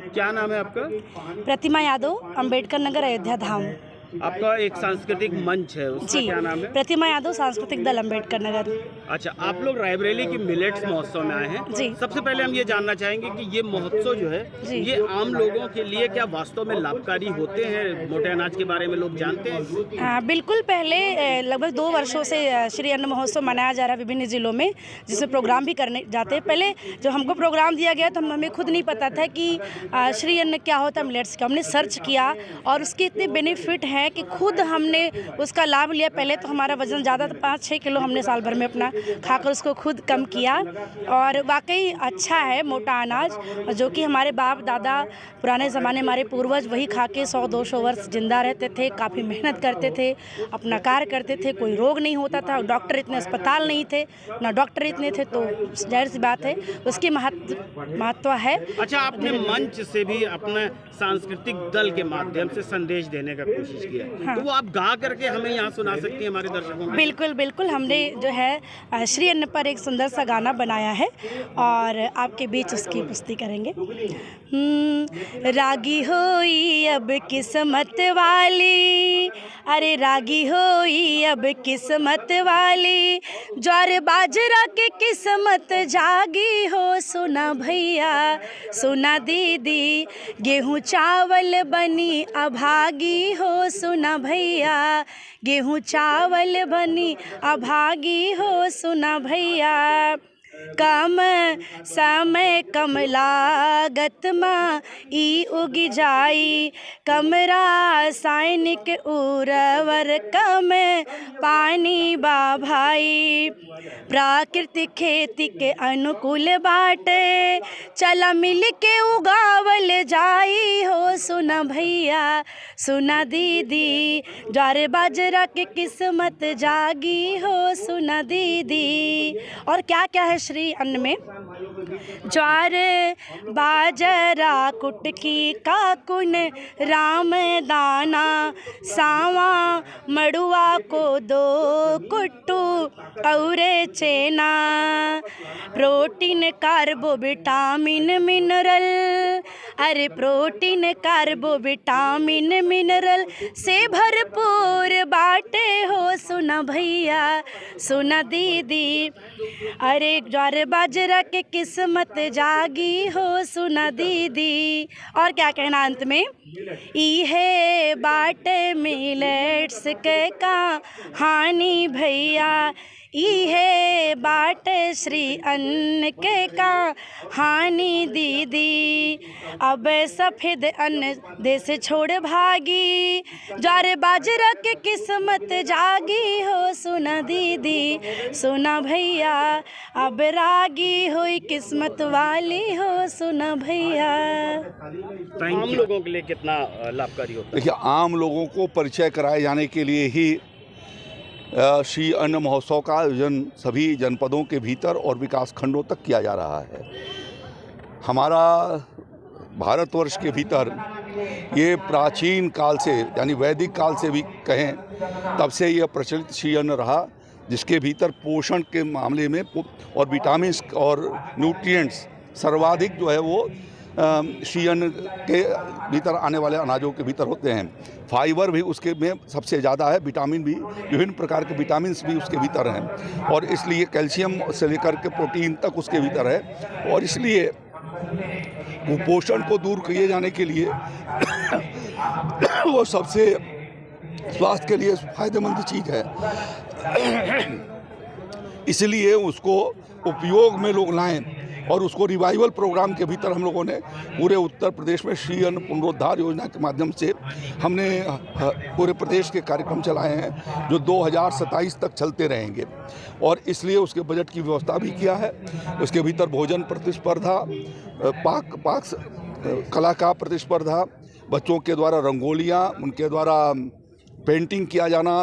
क्या नाम है आपका? प्रतिमा यादव, अंबेडकर नगर, अयोध्या धाम। आपका एक सांस्कृतिक मंच है, उसका जी, क्या नाम है? प्रतिमा यादव, सांस्कृतिक दल, अंबेडकर नगर। अच्छा, आप लोग रायबरेली की मिलेट्स महोत्सव में आए हैं। जी। सबसे पहले हम ये जानना चाहेंगे कि ये महोत्सव जो है, जी। ये आम लोगों के लिए क्या वास्तव में लाभकारी होते हैं? मोटे अनाज के बारे में लोग जानते हैं? बिल्कुल, पहले लगभग 2 वर्षों से श्री अन्न महोत्सव मनाया जा रहा है विभिन्न ज़िलों में, जिसमें प्रोग्राम भी करने जाते हैं। पहले जब हमको प्रोग्राम दिया गया तो हमें खुद नहीं पता था कि श्री अन्न क्या होता है, मिलेट्स का। हमने सर्च किया और उसके इतने बेनिफिट हैं कि खुद हमने उसका लाभ लिया। पहले तो हमारा वज़न ज़्यादा था, 5-6 किलो हमने साल भर में अपना खाकर उसको खुद कम किया और वाक़ई अच्छा है मोटा अनाज, जो कि हमारे बाप दादा पुराने ज़माने हमारे पूर्वज वही खा के 100-200 वर्ष ज़िंदा रहते थे, काफ़ी मेहनत करते थे, अपना कार्य करते थे, कोई रोग नहीं होता था, डॉक्टर इतने अस्पताल नहीं थे, ना डॉक्टर इतने थे, तो जाहिर सी बात है उसकी महत्व है। अच्छा, आपने मंच से भी अपने सांस्कृतिक दल के माध्यम से संदेश देने का कोशिश किया है। हाँ। तो वो आप गा करके हमें यहाँ सुना सकती हैं हमारे दर्शकों को? बिल्कुल, बिल्कुल, हमने जो है श्री अन्न पर एक सुंदर सा गाना बनाया है और आपके बीच उसकी पुष्टि करेंगे। रागी होई अब किस्मत वाली, अरे रागी होई अब किस्मत वाली, ज्वार बाजरा के किस्मत जागी हो, सुना भैया सुना दीदी, गेहूँ चावल बनी अभागी हो, सुना भैया गेहूँ चावल बनी अभागी हो, सुना भैया। कम समय कम लागत माँ ई उगी जाई, कम रासायनिक उर्वर कम पानी बा भाई, प्राकृतिक खेती के अनुकूल बाटे, चला मिल के उगावल जाई हो, सुना भैया सुना दीदी, ज्वार बाजरा के किस्मत जागी हो, सुना दीदी। और क्या क्या है श्री अन्न में? ज्वार बाजरा कुटकी काकुन राम दाना, सावा मड़ुआ को दो कुट्टू और चेना, प्रोटीन कार्बो विटामिन मिनरल, अरे प्रोटीन कार्बो विटामिन मिनरल से भरपूर बाटे हो, सुना भैया सुना दीदी, अरे ज्वार बाजरा के किस्मत जागी हो, सुना दीदी। और क्या कहना अंत में? ई है बाटे मिलेट्स के कहानी भैया, ई है बाटे श्री अन्न के कहानी दीदी, अब सफ़ेद अन्न देश छोड़ भागी, ज्वार बाजरा के किस्मत जागी हो, सुना दीदी सुना भैया, अब रागी हुई किस्मत वाली हो, सुना भैया। आम लोगों के लिए कितना लाभकारी होता है? देखिए, आम लोगों को परिचय कराए जाने के लिए ही श्री अन्न महोत्सव का आयोजन सभी जनपदों के भीतर और विकास खंडों तक किया जा रहा है। हमारा भारतवर्ष के भीतर ये प्राचीन काल से, यानी वैदिक काल से भी कहें, तब से यह प्रचलित श्री अन्न रहा, जिसके भीतर पोषण के मामले में और विटामिन्स और न्यूट्रिएंट्स सर्वाधिक जो है वो श्री अन्न के भीतर आने वाले अनाजों के भीतर होते हैं। फाइबर भी उसके में सबसे ज़्यादा है, विटामिन भी, विभिन्न प्रकार के विटामिन्स भी उसके भीतर हैं, और इसलिए कैल्शियम से लेकर के प्रोटीन तक उसके भीतर है, और इसलिए कुपोषण को दूर किए जाने के लिए वो सबसे स्वास्थ्य के लिए फायदेमंद चीज़ है। इसलिए उसको उपयोग में लोग लाएं, और उसको रिवाइवल प्रोग्राम के भीतर हम लोगों ने पूरे उत्तर प्रदेश में श्री अन्न पुनरुद्धार योजना के माध्यम से हमने पूरे प्रदेश के कार्यक्रम चलाए हैं, जो 2027 तक चलते रहेंगे, और इसलिए उसके बजट की व्यवस्था भी किया है। उसके भीतर भोजन प्रतिस्पर्धा, पाक कला का प्रतिस्पर्धा, बच्चों के द्वारा रंगोलियाँ, उनके द्वारा पेंटिंग किया जाना,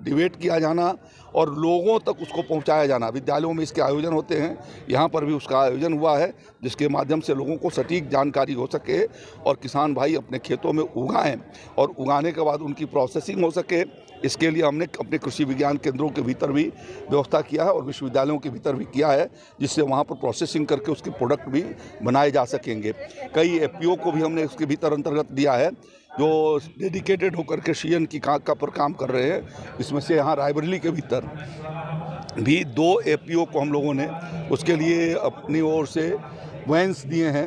डिबेट किया जाना, और लोगों तक उसको पहुंचाया जाना। विद्यालयों में इसके आयोजन होते हैं, यहाँ पर भी उसका आयोजन हुआ है, जिसके माध्यम से लोगों को सटीक जानकारी हो सके और किसान भाई अपने खेतों में उगाएं और उगाने के बाद उनकी प्रोसेसिंग हो सके। इसके लिए हमने अपने कृषि विज्ञान केंद्रों के भीतर भी व्यवस्था किया है और विश्वविद्यालयों के भीतर भी किया है, जिससे वहाँ पर प्रोसेसिंग करके उसके प्रोडक्ट भी बनाए जा सकेंगे। कई एफपीओ को भी हमने उसके भीतर अंतर्गत दिया है, जो डेडिकेटेड होकर के शीयन की खाका पर काम कर रहे हैं। इसमें से यहाँ रायबरेली के भीतर भी 2 एफपीओ को हम लोगों ने उसके लिए अपनी ओर से वैन्स दिए हैं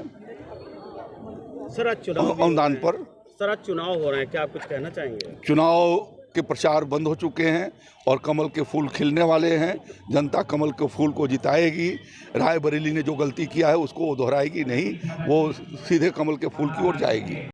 सर आज चुनाव अनुदान पर। सर आज चुनाव हो रहे हैं, क्या आप कुछ कहना चाहेंगे? चुनाव के प्रचार बंद हो चुके हैं और कमल के फूल खिलने वाले हैं। जनता कमल के फूल को जिताएगी। रायबरेली ने जो गलती किया है उसको वो दोहराएगी नहीं, वो सीधे कमल के फूल की ओर जाएगी।